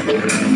Don't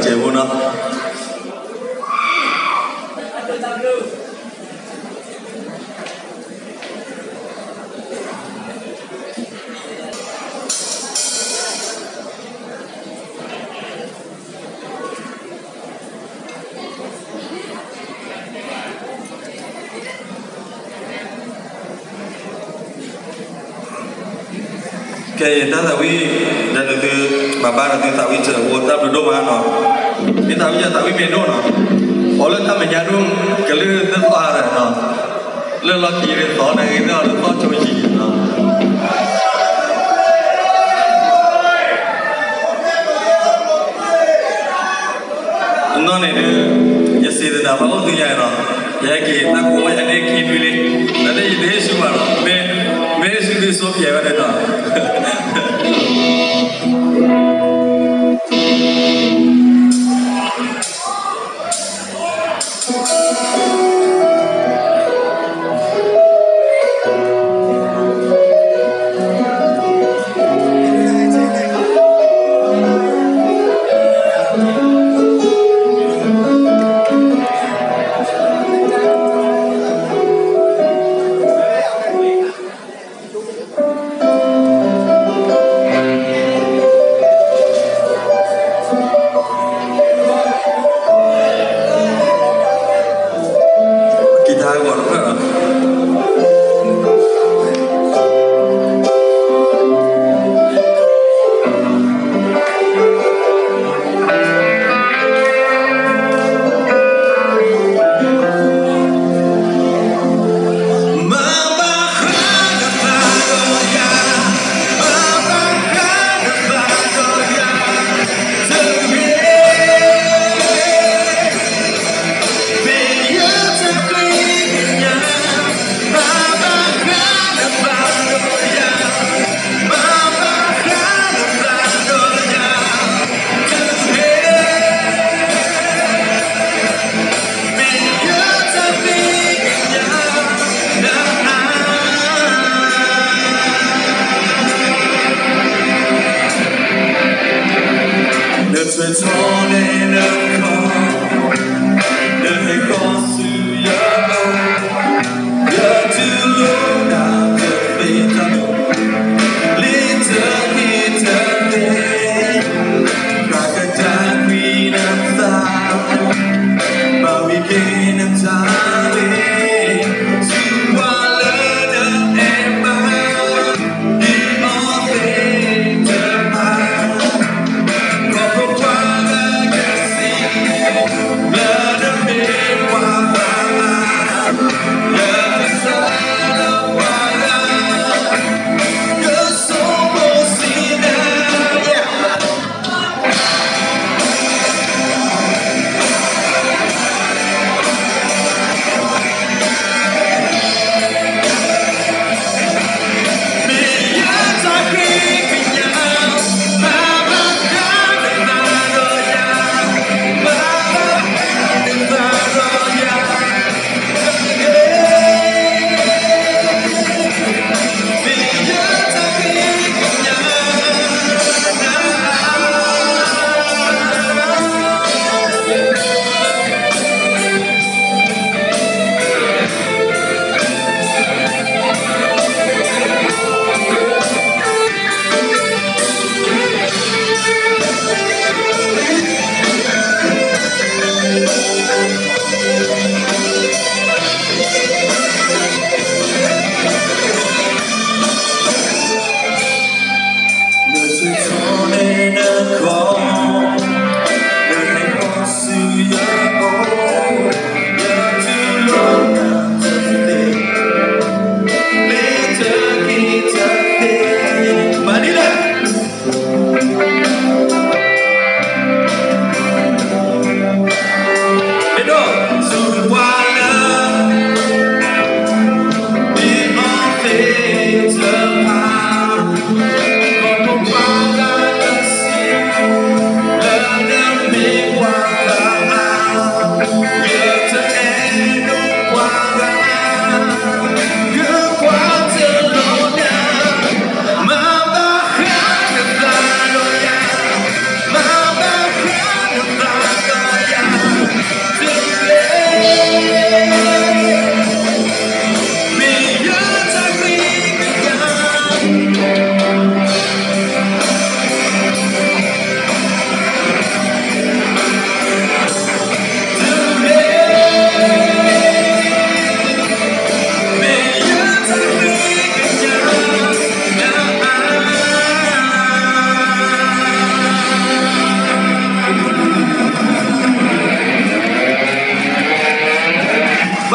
เจ็บบุญเนาะแกถ้าสาวีนั่นคือบาบาเราที่สาวีเจอวัวตับดูมาเนาะนี่สาวีจะสาวีเมนูเนาะพอเรื่องทำเป็นยาดุ้งก็เรื่องตั้งตัวอะไรเนาะเรื่องเราขี่เรื่องต่อในเรื่องเราโจยขี่เนาะนั่นเนี่ยจะเสียดายเพราะว่าตัวใหญ่เนาะใหญ่กี่นักโวยอันนี้กินไปเลยนั่นเนี่ยเดี๋ยวชิมเนาะเมย์สุดที่สุดใหญ่กว่าเนาะ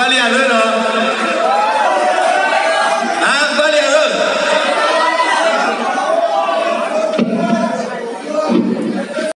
balik ada no